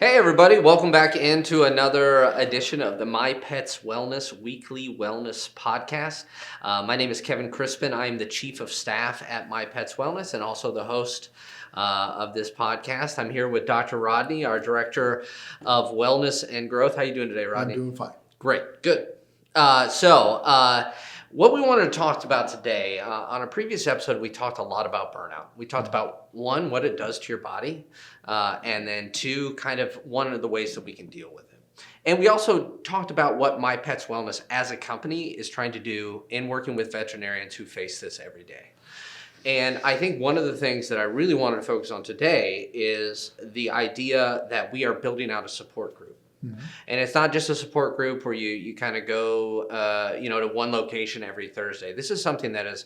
Hey everybody, welcome back into another edition of the My Pets Wellness Weekly Wellness Podcast. My name is Kevin Crispin. I am the Chief of Staff at My Pets Wellness and also the host of this podcast. I'm here with Dr. Rodney, our Director of Wellness and Growth. How are you doing today, Rodney? I'm doing fine. Great, good. What we wanted to talk about today, on a previous episode, we talked a lot about burnout. We talked about, one, what it does to your body, and then two, kind of one of the ways that we can deal with it. And we also talked about what My Pets Wellness as a company is trying to do in working with veterinarians who face this every day. And I think one of the things that I really wanted to focus on today is the idea that we are building out a support group. Mm-hmm. And it's not just a support group where you kind of go, to one location every Thursday. This is something that is,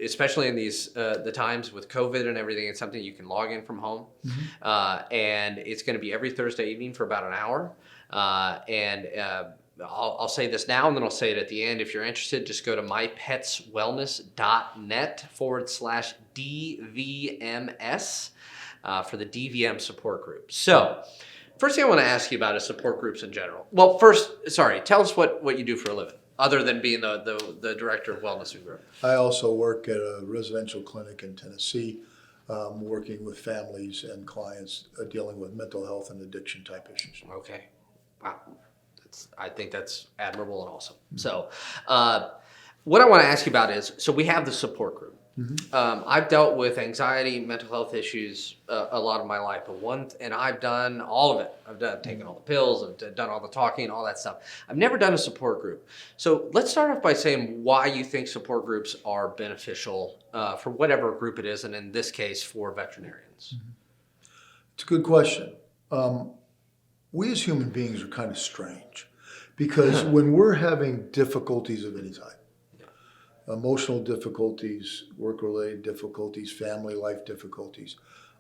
especially in these the times with COVID and everything, it's something you can log in from home. Mm-hmm. And it's going to be every Thursday evening for about an hour. I'll say this now and then I'll say it at the end. If you're interested, just go to mypetswellness.net/DVMS for the DVM support group. So, first thing I want to ask you about is support groups in general. Well, tell us what you do for a living, other than being the Director of Wellness and Growth. I also work at a residential clinic in Tennessee, working with families and clients dealing with mental health and addiction type issues. Okay. Wow. I think that's admirable and awesome. Mm-hmm. So what I want to ask you about is, so we have the support group. Mm-hmm. I've dealt with anxiety, mental health issues a lot of my life, and I've done all of it. I've taken all the pills, I've done all the talking, all that stuff. I've never done a support group. So let's start off by saying why you think support groups are beneficial for whatever group it is, and in this case, for veterinarians. Mm-hmm. It's a good question. We as human beings are kind of strange because when we're having difficulties of any type, emotional difficulties, work-related difficulties, family life difficulties,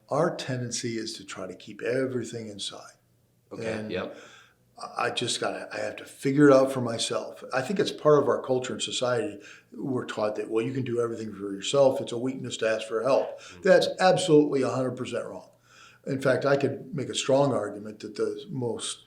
our tendency is to try to keep everything inside. Okay. And yep. I have to figure it out for myself. I think it's part of our culture and society. We're taught that, well, you can do everything for yourself. It's a weakness to ask for help. Mm-hmm. That's absolutely 100% wrong. In fact, I could make a strong argument that the most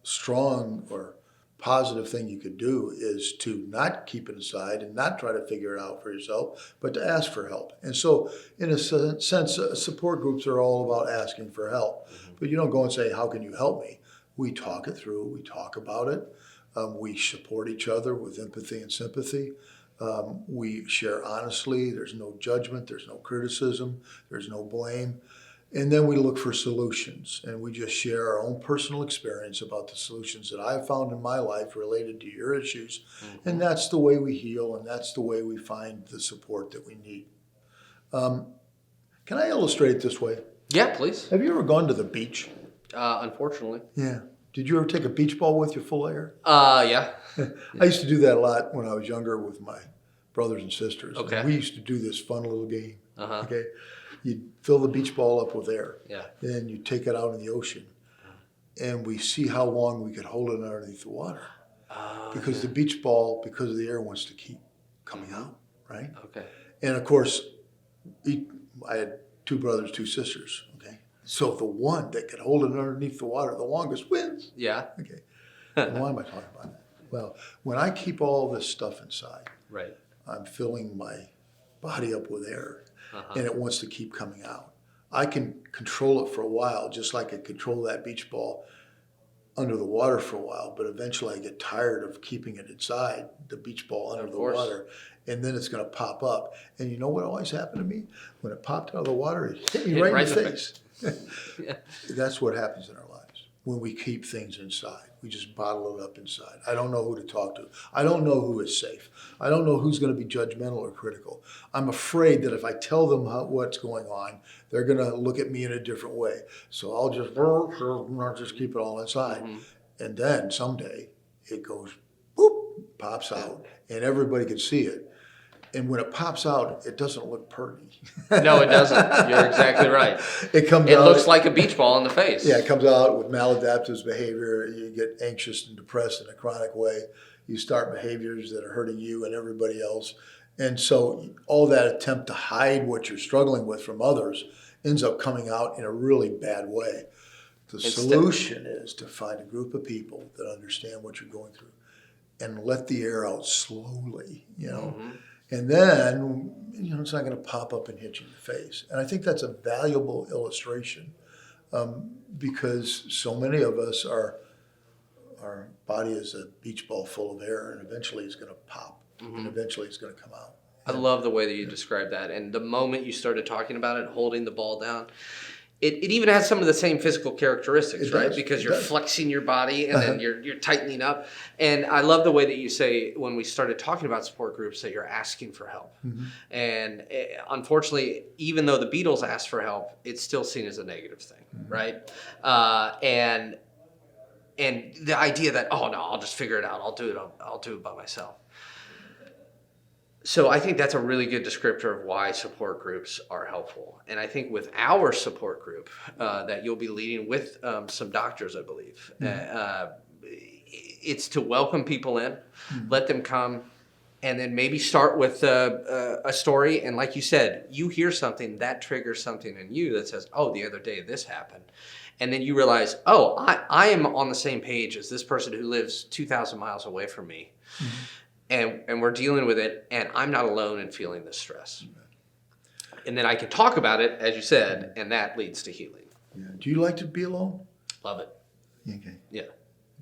strong or positive thing you could do is to not keep it inside and not try to figure it out for yourself, but to ask for help. And so, in a sense, support groups are all about asking for help. Mm-hmm. But you don't go and say, how can you help me? We talk it through. We talk about it. We support each other with empathy and sympathy. We share honestly. There's no judgment. There's no criticism. There's no blame. And then we look for solutions, and we just share our own personal experience about the solutions that I've found in my life related to your issues. Mm-hmm. And that's the way we heal, and that's the way we find the support that we need. Can I illustrate it this way? Yeah, please. Have you ever gone to the beach? Unfortunately. Yeah. Did you ever take a beach ball with you full of air? Yeah. I used to do that a lot when I was younger with my brothers and sisters. Okay. And we used to do this fun little game. Uh-huh. Okay. You'd fill the beach ball up with air. Yeah. Then you take it out in the ocean. And we see how long we could hold it underneath the water. Because the beach ball, because of the air, wants to keep coming out, right? Okay. And of course, I had 2 brothers, 2 sisters, okay? So the one that could hold it underneath the water the longest wins. Yeah. Okay. And why am I talking about that? Well, when I keep all this stuff inside, right, I'm filling my body up with air. Uh-huh. And it wants to keep coming out. I can control it for a while, just like I control that beach ball under the water for a while, but eventually I get tired of keeping it inside, the beach ball under the water, and then it's going to pop up. And you know what always happened to me? When it popped out of the water, it hit me right in the face. Yeah. That's what happens in our lives when we keep things inside. We just bottle it up inside. I don't know who to talk to. I don't know who is safe. I don't know who's going to be judgmental or critical. I'm afraid that if I tell them what's going on, they're going to look at me in a different way. So I'll just keep it all inside. Mm-hmm. And then someday it goes, boop, pops out, and everybody can see it. And when it pops out, it doesn't look pretty. No, it doesn't. You're exactly right. It looks like a beach ball in the face. Yeah, it comes out with maladaptive behavior. You get anxious and depressed in a chronic way. You start behaviors that are hurting you and everybody else. And so all that attempt to hide what you're struggling with from others ends up coming out in a really bad way. The solution is to find a group of people that understand what you're going through and let the air out slowly, And then, it's not going to pop up and hit you in the face. And I think that's a valuable illustration because so many of us our body is a beach ball full of air, and eventually it's going to pop, and eventually it's going to come out. I love the way that you describe that. And the moment you started talking about it, holding the ball down, it even has some of the same physical characteristics, right? Does. Because you're flexing your body and then you're tightening up. And I love the way that you say when we started talking about support groups that you're asking for help. And unfortunately, even though the Beatles asked for help, it's still seen as a negative thing, right? And the idea that, oh no, I'll just figure it out. I'll do it by myself. So I think that's a really good descriptor of why support groups are helpful. And I think with our support group that you'll be leading with some doctors, I believe, it's to welcome people in, let them come, and then maybe start with a story. And like you said, you hear something, that triggers something in you that says, oh, the other day this happened. And then you realize, oh, I am on the same page as this person who lives 2,000 miles away from me. And we're dealing with it, and I'm not alone in feeling this stress. And then I can talk about it, as you said, and that leads to healing. Yeah. Do you like to be alone? Love it. Okay. Yeah.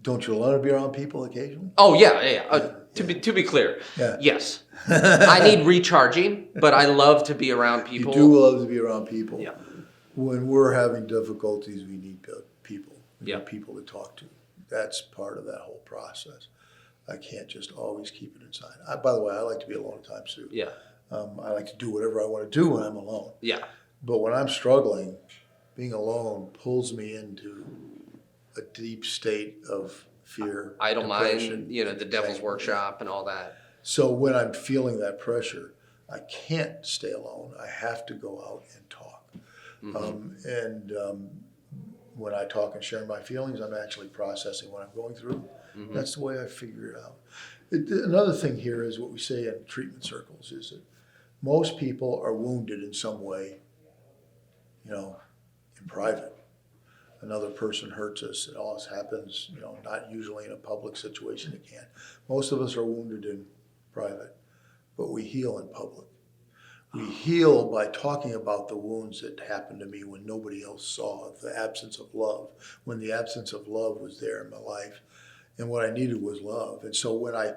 Don't you want to be around people occasionally? Oh, yeah. To be clear, yes. I need recharging, but I love to be around people. You do love to be around people. Yeah. When we're having difficulties, we need people. We Yeah. need people to talk to. That's part of that whole process. I can't just always keep it inside. By the way, I like to be alone at times too. Yeah. I like to do whatever I want to do when I'm alone. Yeah. But when I'm struggling, being alone pulls me into a deep state of fear, Idle depression, mind, the devil's anxiety. workshop and all that. So when I'm feeling that pressure, I can't stay alone. I have to go out and talk. When I talk and share my feelings, I'm actually processing what I'm going through. That's the way I figure it out. Another thing here is what we say in treatment circles is that most people are wounded in some way, in private. Another person hurts us. It always happens, not usually in a public situation. It can. Most of us are wounded in private, but we heal in public. We heal by talking about the wounds that happened to me when nobody else saw, the absence of love, when the absence of love was there in my life. And what I needed was love. And so when I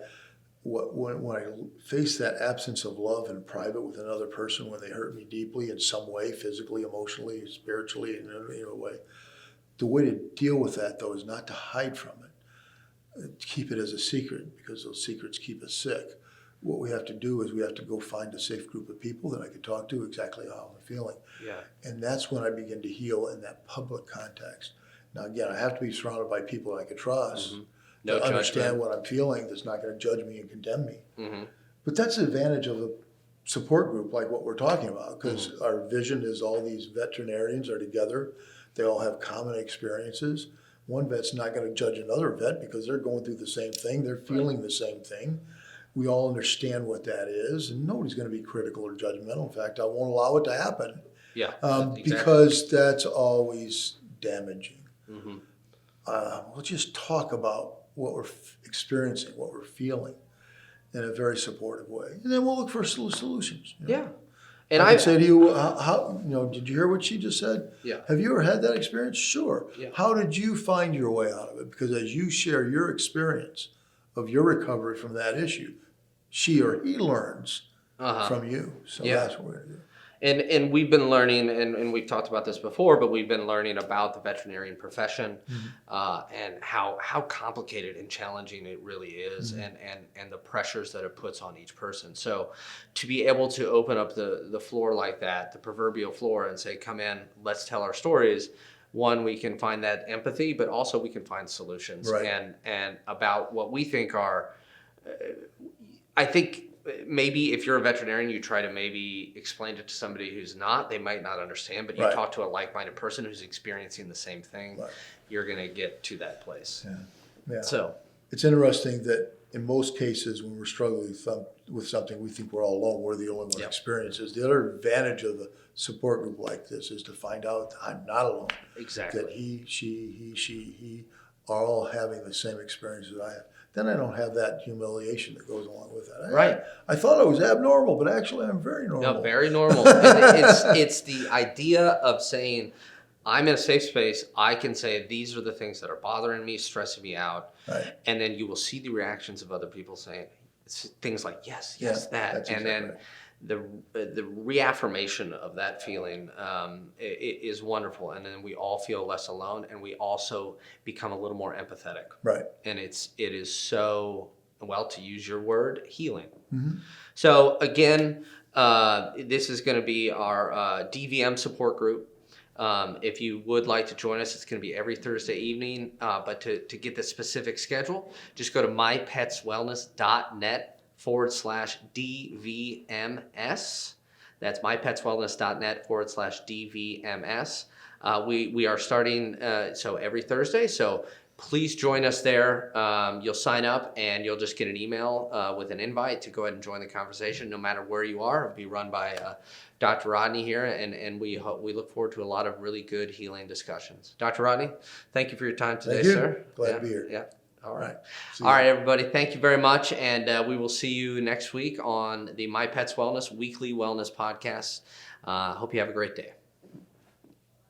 face that absence of love in private with another person, when they hurt me deeply in some way, physically, emotionally, spiritually, in a way, the way to deal with that, though, is not to hide from it. Keep it as a secret, because those secrets keep us sick. What we have to do is we have to go find a safe group of people that I can talk to exactly how I'm feeling. Yeah. And that's when I begin to heal in that public context. Now, again, I have to be surrounded by people I can trust. No to understand judgment. what I'm feeling that's not going to judge me and condemn me. But that's the advantage of a support group like what we're talking about, because our vision is all these veterinarians are together. They all have common experiences. One vet's not going to judge another vet because they're going through the same thing. They're feeling the same thing. We all understand what that is, and nobody's going to be critical or judgmental. In fact, I won't allow it to happen. Yeah. Because that's always damaging. We'll just talk about what we're experiencing, what we're feeling in a very supportive way. And then we'll look for solutions. Yeah. And I can say to you, how did you hear what she just said? Yeah. Have you ever had that experience? Sure. Yeah. How did you find your way out of it? Because as you share your experience of your recovery from that issue, she or he learns from you. So that's what we're going to do. And we've been learning, and we've talked about this before, but we've been learning about the veterinarian profession and how complicated and challenging it really is, and the pressures that it puts on each person. So to be able to open up the floor like that, the proverbial floor, and say, come in, let's tell our stories, one, we can find that empathy, but also we can find solutions. Right. And about what we think are, I think, maybe if you're a veterinarian, you try to maybe explain it to somebody who's not, they might not understand, but you talk to a like-minded person who's experiencing the same thing, you're going to get to that place. Yeah. So it's interesting that in most cases, when we're struggling with something, we think we're all alone. We're the only one Yep. experiences. The other advantage of a support group like this is to find out that I'm not alone. Exactly. That he are all having the same experience that I have. Then I don't have that humiliation that goes along with it. Right. I thought I was abnormal, but actually I'm very normal. No, very normal. And it's the idea of saying, I'm in a safe space. I can say these are the things that are bothering me, stressing me out, Right. and then you will see the reactions of other people saying things like yes, Yeah, that, that's and exactly then right. the reaffirmation of that feeling is wonderful, and then we all feel less alone, and we also become a little more empathetic. Right. And it is so, well, to use your word, healing. Mm-hmm. So again, this is going to be our DVM support group. If you would like to join us, it's going to be every Thursday evening. But to get the specific schedule, just go to mypetswellness.net/DVMS. That's mypetswellness.net/DVMS. We are starting so every Thursday. So please join us there. You'll sign up and you'll just get an email with an invite to go ahead and join the conversation no matter where you are. It'll be run by Dr. Rodney here, and we look forward to a lot of really good healing discussions. Dr. Rodney, thank you for your time today, Thank you. sir. Glad to be here. Yeah. All right. See All you. right, everybody. Thank you very much. And we will see you next week on the My Pets Wellness Weekly Wellness Podcast. Hope you have a great day.